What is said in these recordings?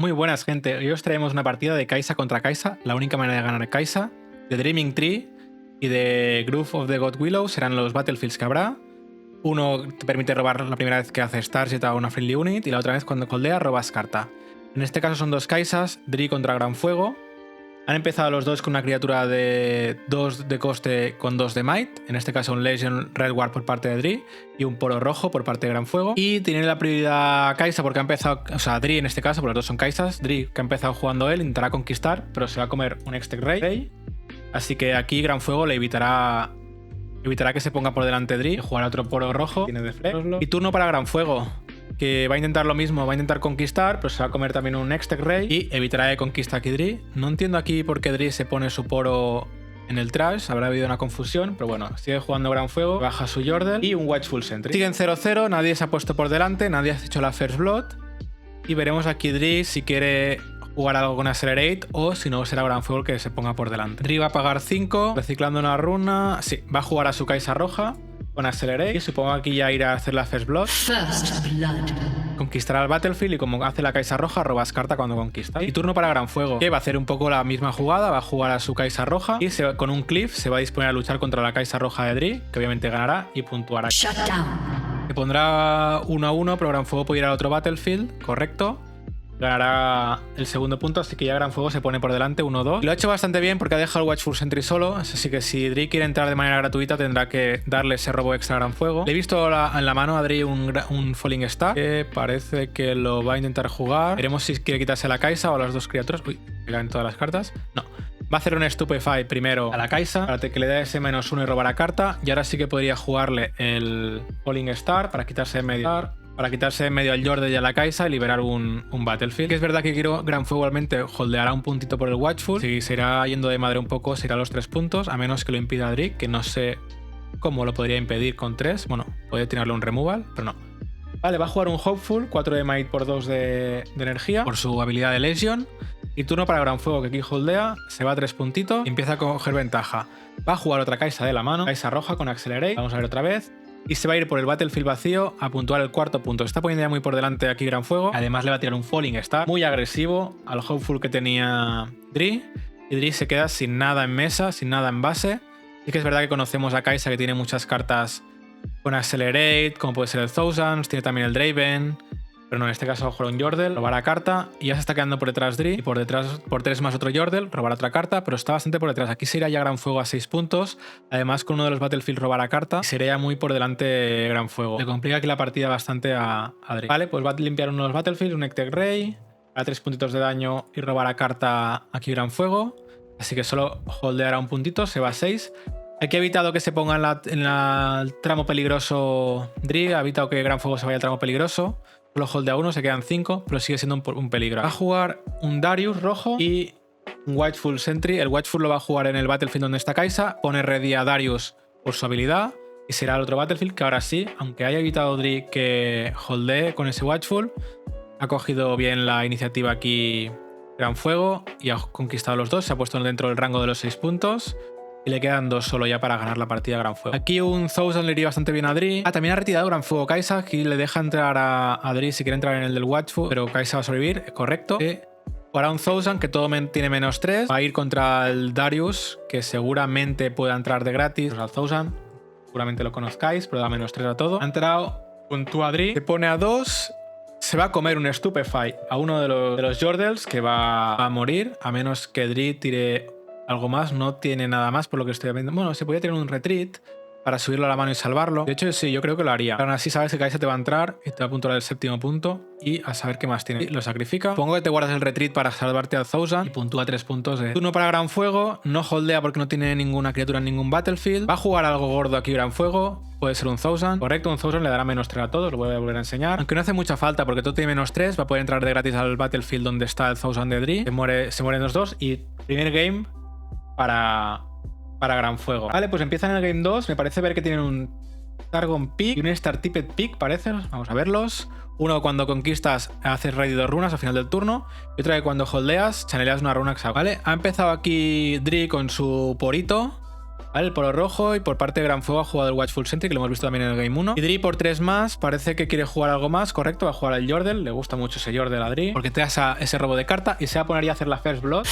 Muy buenas, gente. Hoy os traemos una partida de Kai'Sa contra Kai'Sa. La única manera de ganar Kai'Sa. De Dreaming Tree y de Groove of the God Willow serán los battlefields que habrá. Uno te permite robar la primera vez que hace Starset a una friendly unit y la otra vez cuando coldea robas carta. En este caso son dos Kai'Sas, Dree contra Gran Fuego. Han empezado los dos con una criatura de 2 de coste con 2 de might. En este caso un Legion Redguard por parte de Dree y un Poro rojo por parte de Gran Fuego. Y tiene la prioridad Kai'Sa porque ha empezado, o sea, Dree en este caso, porque los dos son Kai'Sas. Dree, que ha empezado jugando él, intentará conquistar, pero se va a comer un Extec Ray. Así que aquí Gran Fuego le evitará que se ponga por delante Dree y jugará otro Poro rojo. Tiene de flex. Y turno para Gran Fuego, que va a intentar lo mismo, va a intentar conquistar, pero se va a comer también un Extec Ray y evitará que conquista aquí Dree. No entiendo aquí por qué Dree se pone su Poro en el trash, habrá habido una confusión, pero bueno, sigue jugando Gran Fuego, baja su Yordle y un Watchful Sentry. Siguen 0-0, nadie se ha puesto por delante, nadie ha hecho la First Blood y veremos aquí Dree si quiere jugar algo con Accelerate o si no será Gran Fuego el que se ponga por delante. Dree va a pagar 5, reciclando una runa, sí, va a jugar a su Kai'Sa roja con Accelerate y supongo aquí ya irá a hacer la First Blood. Conquistará el Battlefield y como hace la Kai'Sa roja, robas carta cuando conquista. Y turno para Gran Fuego, que va a hacer un poco la misma jugada, va a jugar a su Kai'Sa roja y con un Cliff se va a disponer a luchar contra la Kai'Sa roja de Dree, que obviamente ganará y puntuará. Se pondrá 1-1, pero Gran Fuego puede ir al otro Battlefield, correcto. Ganará el segundo punto, así que ya Gran Fuego se pone por delante 1-2. Lo ha hecho bastante bien porque ha dejado el Watchful Sentry solo, así que si Dree quiere entrar de manera gratuita tendrá que darle ese robo extra a Gran Fuego. Le he visto en la mano a Dree un Falling Star, que parece que lo va a intentar jugar. Veremos si quiere quitarse a la Kai'Sa o a las dos criaturas. Uy, me caen todas las cartas. No. Va a hacer un Stupefy primero a la Kai'Sa para que le dé ese -1 y robará carta. Y ahora sí que podría jugarle el Falling Star para quitarse medio al Yordle y a la Kai'Sa y liberar un Battlefield. Que es verdad que quiero Gran Fuego igualmente holdeará un puntito por el Watchful. Si se irá yendo de madre un poco, se irá a los 3 puntos, a menos que lo impida Dree, que no sé cómo lo podría impedir con 3. Bueno, podría tirarle un removal, pero no. Vale, va a jugar un Hopeful, 4 de might por 2 de energía, por su habilidad de Legion. Y turno para Gran Fuego, que aquí holdea, se va a 3 puntitos y empieza a coger ventaja. Va a jugar otra Kai'Sa de la mano, Kai'Sa roja con Accelerate. Vamos a ver otra vez. Y se va a ir por el Battlefield vacío a puntuar el cuarto punto. Está poniendo ya muy por delante aquí Gran Fuego. Además le va a tirar un Falling Star muy agresivo al Hopeful que tenía Dree. Y Dree se queda sin nada en mesa, sin nada en base. Sí que es verdad que conocemos a Kai'Sa, que tiene muchas cartas con Accelerate, como puede ser el Thousands, tiene también el Draven. Pero no, en este caso va a jugar un Yordle, robará carta y ya se está quedando por detrás Dree. Y por detrás, por 3 más otro Yordle, robará otra carta, pero está bastante por detrás. Aquí se irá ya Gran Fuego a 6 puntos. Además, con uno de los Battlefield robará carta y se irá ya muy por delante Gran Fuego. Le complica aquí la partida bastante a Dree. Vale, pues va a limpiar uno de los Battlefield, un Extec Ray, a 3 puntitos de daño y robará carta aquí Gran Fuego. Así que solo holdeará un puntito, se va a 6. Aquí ha evitado que se ponga en el tramo peligroso Dree, ha evitado que Gran Fuego se vaya al tramo peligroso. Solo holdea 1, se quedan 5, pero sigue siendo un peligro. Va a jugar un Darius rojo y un Watchful Sentry. El Watchful lo va a jugar en el Battlefield donde está Kai'Sa. Pone ready a Darius por su habilidad y será el otro Battlefield que ahora sí, aunque haya evitado Dree que holdee con ese Watchful, ha cogido bien la iniciativa aquí Gran Fuego y ha conquistado los dos. Se ha puesto dentro del rango de los 6 puntos. Y le quedan 2 solo ya para ganar la partida Gran Fuego. Aquí un Thousand le iría bastante bien a Dree. También ha retirado Gran Fuego Kai'Sa. Aquí le deja entrar a Dree si quiere entrar en el del Watchful. Pero Kai'Sa va a sobrevivir, correcto. Jugará un Thousand que todo tiene -3. Va a ir contra el Darius, que seguramente pueda entrar de gratis. Al Thousand, seguramente lo conozcáis, pero da -3 a todo. Ha entrado con tu a Dree. Se pone a 2. Se va a comer un Stupefy a uno de los Yordles que va a morir. A menos que Dree tire algo más, no tiene nada más por lo que estoy viendo. Bueno, se podría tener un retreat para subirlo a la mano y salvarlo. De hecho, sí, yo creo que lo haría. Aún así sabes que Kai'Sa te va a entrar y te va a puntuar el 7º punto y a saber qué más tiene. Lo sacrifica. Supongo que te guardas el retreat para salvarte al Thousand y puntúa 3 puntos de turno para Gran Fuego. No holdea porque no tiene ninguna criatura en ningún Battlefield. Va a jugar algo gordo aquí Gran Fuego. Puede ser un Thousand. Correcto, un Thousand le dará -3 a todos. Lo voy a volver a enseñar. Aunque no hace mucha falta porque todo tiene -3. Va a poder entrar de gratis al Battlefield donde está el Thousand de Dree. Se mueren los dos y primer game para Gran Fuego. Vale, pues empiezan el Game 2. Me parece ver que tienen un Targon Peak y un Star Tipped Peak, parece. Vamos a verlos. Uno cuando conquistas haces ready 2 runas al final del turno. Y otra que cuando holdeas chaneleas una runa exacta. Vale, ha empezado aquí Dree con su porito. Vale, el polo rojo, y por parte de Gran Fuego ha jugado el Watchful Sentry, que lo hemos visto también en el Game 1. Y Dri por 3 más, parece que quiere jugar algo más, correcto, va a jugar el Yordle, le gusta mucho ese Yordle a Dri, porque te da ese robo de carta y se va a poner ya a hacer la First Blood.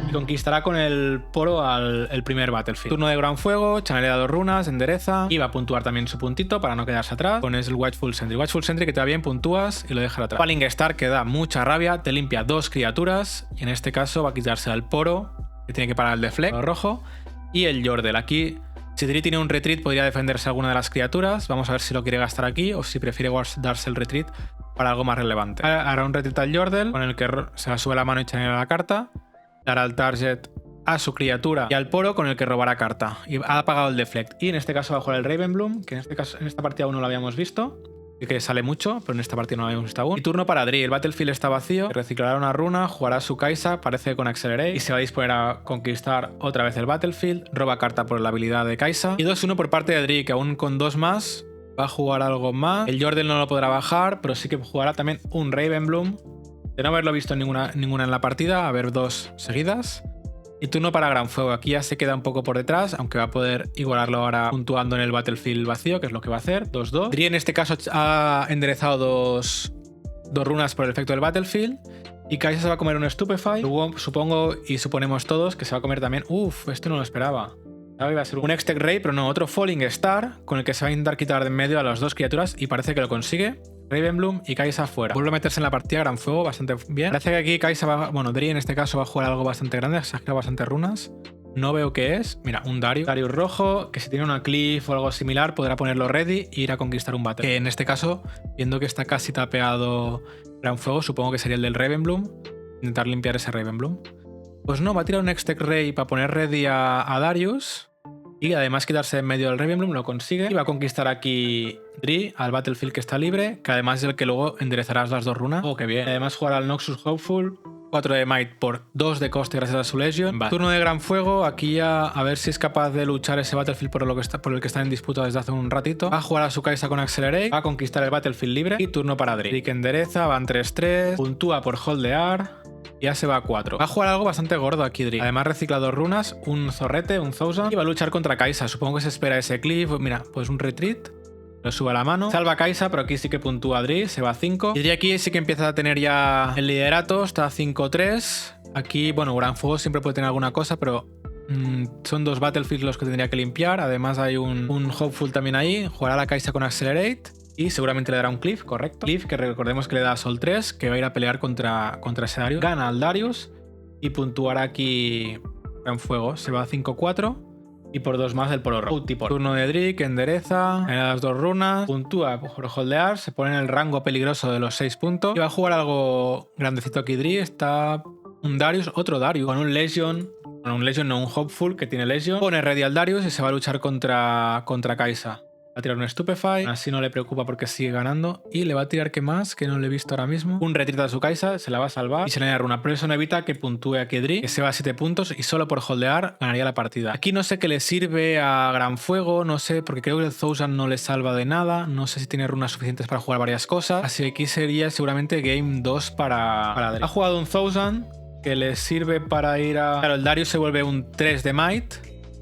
Y conquistará con el polo el primer Battlefield. Turno de Gran Fuego, chanelea 2 runas, endereza, y va a puntuar también su puntito para no quedarse atrás. Pones el Watchful Sentry. Watchful Sentry que te va bien, puntúas y lo dejas atrás. Falling Star que da mucha rabia, te limpia 2 criaturas, y en este caso va a quitarse al poro, que tiene que parar el deflect, el rojo. Y el Yordle. Aquí, si Dri tiene un retreat, podría defenderse alguna de las criaturas. Vamos a ver si lo quiere gastar aquí o si prefiere darse el retreat para algo más relevante. Hará un retreat al Yordle, con el que se la sube la mano y chanela la carta. Dará al target a su criatura y al poro, con el que robará carta. Y ha apagado el deflect. Y en este caso va a jugar el Ravenbloom, que en esta partida aún no lo habíamos visto. Que sale mucho, pero en esta partida no lo habíamos visto aún. Y turno para Dri. El battlefield está vacío. Reciclará una runa, jugará su Kai'Sa, parece con Accelerate, y se va a disponer a conquistar otra vez el battlefield. Roba carta por la habilidad de Kai'Sa. Y 2-1 por parte de Dri, que aún con 2 más va a jugar algo más. El Yordle no lo podrá bajar, pero sí que jugará también un Ravenbloom. De no haberlo visto ninguna en la partida, a ver 2 seguidas. Y turno para Gran Fuego. Aquí ya se queda un poco por detrás, aunque va a poder igualarlo ahora puntuando en el Battlefield vacío, que es lo que va a hacer, 2-2. Dri en este caso ha enderezado dos runas por el efecto del Battlefield. Y Kai'Sa se va a comer un Stupefy. Luego supongo y suponemos todos que se va a comer también... Uf, esto no lo esperaba. Iba a ser un Hextech Ray, pero no, otro Falling Star, con el que se va a intentar quitar de en medio a las 2 criaturas, y parece que lo consigue. Ravenbloom y Kai'Sa fuera. Vuelve a meterse en la partida Gran Fuego bastante bien. Parece que aquí Kai'Sa va... Bueno, Dri en este caso va a jugar algo bastante grande. Se ha creado bastantes runas. No veo qué es. Mira, un Darius. Darius rojo, que si tiene una Cliff o algo similar, podrá ponerlo ready e ir a conquistar un battle. Que en este caso, viendo que está casi tapeado Gran Fuego, supongo que sería el del Ravenbloom. Intentar limpiar ese Ravenbloom. Pues no, va a tirar un Hextech Ray para poner ready a Darius. Y además quitarse en medio del Ravenbloom, lo consigue. Y va a conquistar aquí Dri al Battlefield que está libre, que además es el que luego enderezarás las 2 runas. Oh, qué bien. Además jugará al Noxus Hopeful, 4 de Might por 2 de coste gracias a su Legion. Vale. Turno de Gran Fuego, aquí ya a ver si es capaz de luchar ese Battlefield por el que está en disputa desde hace un ratito. Va a jugar a su Kai'Sa con Accelerate, va a conquistar el Battlefield libre. Y turno para Dri. Dri que endereza, van 3-3, puntúa por holdear. Ya se va a 4. Va a jugar algo bastante gordo aquí Dri. Además recicla 2 runas, un zorrete, un Thousand, y va a luchar contra Kai'Sa. Supongo que se espera ese cliff. Mira, pues un retreat. Lo sube a la mano. Salva a Kai'Sa, pero aquí sí que puntúa Dri. Se va a 5. Y Dri aquí sí que empieza a tener ya el liderato. Está a 5-3. Aquí, bueno, Gran Fuego siempre puede tener alguna cosa, pero... son 2 Battlefields los que tendría que limpiar. Además hay un Hopeful también ahí. Jugará la Kai'Sa con Accelerate. Y seguramente le dará un Cliff, correcto. Cliff, que recordemos que le da a Sol 3, que va a ir a pelear contra ese Darius. Gana al Darius y puntuará aquí Gran Fuego. Se va a 5-4 y por 2 más el polo rojo. Turno de Dri, que endereza, gana las 2 runas, puntúa por holdear, se pone en el rango peligroso de los 6 puntos. Y va a jugar algo grandecito aquí Dri. Está un Darius, otro Darius, con un Legion. Bueno, un Legion, no, un Hopeful que tiene Legion. Pone ready al Darius y se va a luchar contra Kai'Sa. Va a tirar un Stupefy, así no le preocupa porque sigue ganando. Y le va a tirar, ¿qué más? Que no le he visto ahora mismo. Un retreat a su Kai'Sa, se la va a salvar y se le da una runa. Pero eso no evita que puntúe a Dri, que se va a 7 puntos y solo por holdear ganaría la partida. Aquí no sé qué le sirve a Gran Fuego, no sé, porque creo que el Thousand no le salva de nada. No sé si tiene runas suficientes para jugar varias cosas. Así que aquí sería seguramente Game 2 para Dri. Ha jugado un Thousand que le sirve para ir a... Claro, el Darius se vuelve un 3 de Might.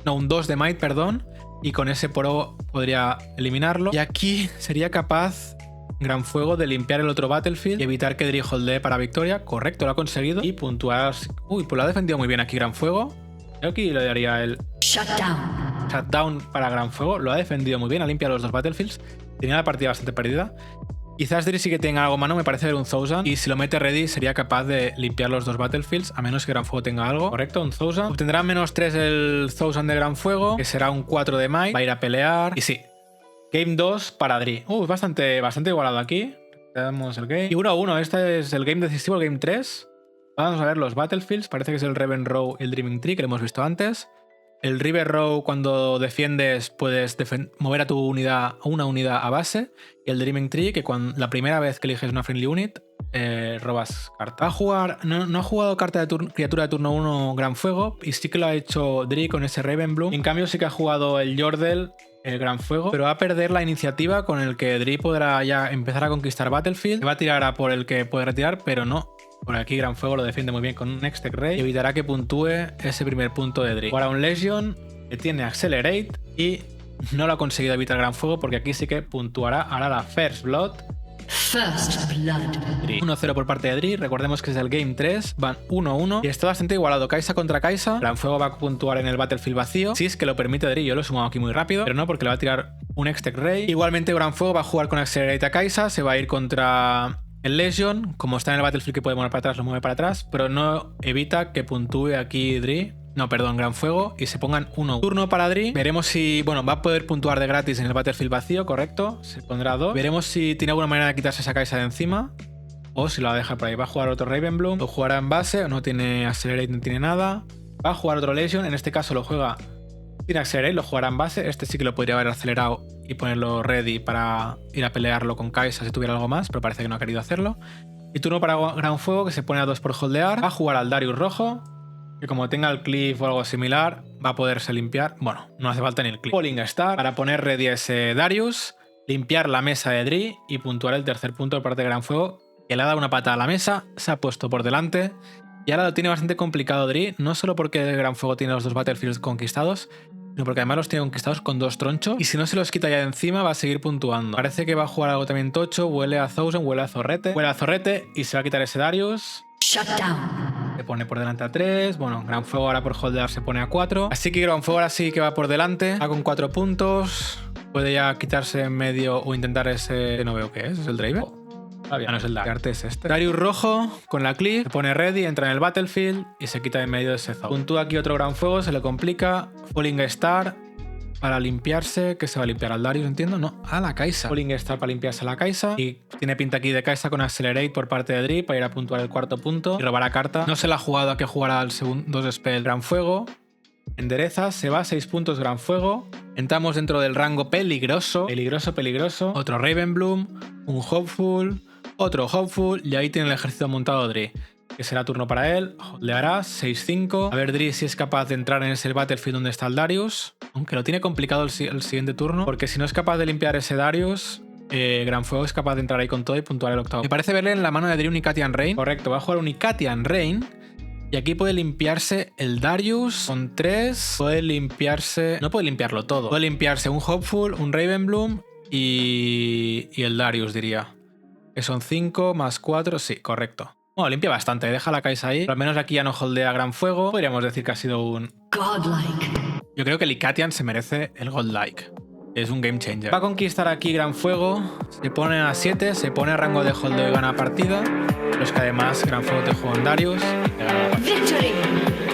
No, un 2 de Might, perdón. Y con ese poro podría eliminarlo. Y aquí sería capaz Gran Fuego de limpiar el otro Battlefield y evitar que Dri holdee para victoria. Correcto, lo ha conseguido. Y puntuar... Uy, pues lo ha defendido muy bien aquí Gran Fuego. Yo aquí le daría el... Shutdown para Gran Fuego. Lo ha defendido muy bien, ha limpiado los 2 Battlefields. Tenía la partida bastante perdida. Quizás Dri sí que tenga algo a mano, me parece ver un Thousand. Y si lo mete ready sería capaz de limpiar los 2 Battlefields, a menos que Gran Fuego tenga algo. Correcto, un Thousand. Obtendrá -3 el Thousand de Gran Fuego, que será un 4 de Might. Va a ir a pelear. Y sí, Game 2 para Dri. Bastante igualado aquí. Damos el game. Y 1-1, este es el game decisivo, el game 3. Vamos a ver los Battlefields. Parece que es el Raven Row y el Dreaming Tree, que lo hemos visto antes. El River Row, cuando defiendes, puedes mover a tu unidad, a una unidad a base. Y el Dreaming Tree, que la primera vez que eliges una friendly unit, robas carta. Va a jugar, no ha jugado carta de criatura de turno 1 Gran Fuego, y sí que lo ha hecho Dri con ese Ravenbloom. En cambio, sí que ha jugado el Yordle el Gran Fuego, pero va a perder la iniciativa con el que Dri podrá ya empezar a conquistar Battlefield. Se va a tirar a por el que puede retirar, pero no. Por aquí Gran Fuego lo defiende muy bien con un Next Tech Ray y evitará que puntúe ese primer punto de Dri. Ahora un Legion que tiene Accelerate y no lo ha conseguido evitar Gran Fuego porque aquí sí que puntuará. Ahora la First Blood. 1-0 por parte de Dri. Recordemos que es el Game 3. Van 1-1 y está bastante igualado. Kaisa contra Kaisa. Gran Fuego va a puntuar en el Battlefield vacío. Si es que lo permite Dri, yo lo he sumado aquí muy rápido, pero no, porque le va a tirar un Next Ray. Igualmente Gran Fuego va a jugar con Accelerate a Kaisa. Se va a ir contra el Legion. Como está en el Battlefield que puede mover para atrás, lo mueve para atrás, pero no evita que puntúe aquí Dri. No, perdón, Gran Fuego, y se pongan 1. Turno para Dri. Veremos si, bueno, va a poder puntuar de gratis en el Battlefield vacío, correcto. Se pondrá 2. Veremos si tiene alguna manera de quitarse esa Kaisa de encima o si lo va a dejar por ahí. Va a jugar otro Ravenbloom, lo jugará en base, no tiene Accelerate, no tiene nada. Va a jugar otro Legion, en este caso lo juega sin Accelerate, lo jugará en base. Este sí que lo podría haber acelerado y ponerlo ready para ir a pelearlo con Kaisa si tuviera algo más, pero parece que no ha querido hacerlo. Y turno para Gran Fuego, que se pone a 2 por holdear. Va a jugar al Darius rojo, que como tenga el cliff o algo similar, va a poderse limpiar. Bueno, no hace falta ni el cliff. Falling Star para poner ready a ese Darius, limpiar la mesa de Dri y puntuar el tercer punto por parte de Gran Fuego, que le ha dado una patada a la mesa, se ha puesto por delante y ahora lo tiene bastante complicado Dri, no solo porque el Gran Fuego tiene los 2 Battlefields conquistados, sino porque además los tiene conquistados con 2 tronchos y si no se los quita ya de encima va a seguir puntuando. Parece que va a jugar algo también tocho, huele a Thousand, huele a Zorrete y se va a quitar ese Darius. Se pone por delante a 3. Bueno, Gran Fuego ahora por holdear se pone a 4. Así que Gran Fuego ahora sí que va por delante. Va con 4 puntos. Puede ya quitarse en medio o intentar ese... No veo qué es. ¿Es el Draven? Ah, no es el Dark. Arte es este. Darius rojo con la cliff. Se pone ready, entra en el Battlefield y se quita en medio de ese Zao. Puntúa aquí otro Gran Fuego, se le complica. Falling Star para limpiarse. ¿Qué se va a limpiar? ¿Al Darius, entiendo? No, a la Kaisa. Falling Star para limpiarse a la Kaisa. Y tiene pinta aquí de Kaisa con Accelerate por parte de Dri para ir a puntuar el 4º punto y robar a carta. No se la ha jugado a que jugará al segundo 2 spell Gran Fuego. Endereza, se va a 6 puntos Gran Fuego. Entramos dentro del rango peligroso. Peligroso. Otro Ravenbloom, un Hopeful, otro Hopeful y ahí tiene el ejército montado Dri, que será turno para él. Le hará 6-5. A ver Dri si es capaz de entrar en ese Battlefield donde está el Darius, aunque lo tiene complicado el siguiente turno, porque si no es capaz de limpiar ese Darius, Gran Fuego es capaz de entrar ahí con todo y puntuar el 8º. Me parece verle en la mano de Dri un Icatian Rain. Correcto, va a jugar un Icatian Rain. Y aquí puede limpiarse el Darius con 3. Puede limpiarse... No puede limpiarlo todo. Puede limpiarse un Hopeful, un Ravenbloom y el Darius, diría. Que son 5 más 4. Sí, correcto. Bueno, limpia bastante. Deja la Kaisa ahí. Pero al menos aquí ya no holdea Gran Fuego. Podríamos decir que ha sido un... Godlike. Yo creo que el Icatian se merece el Godlike. Es un game changer. Va a conquistar aquí Gran Fuego. Se pone a 7. Se pone a rango de holdeo y gana partida. Pero es que además Gran Fuego te juega en Darius y te gana la partida.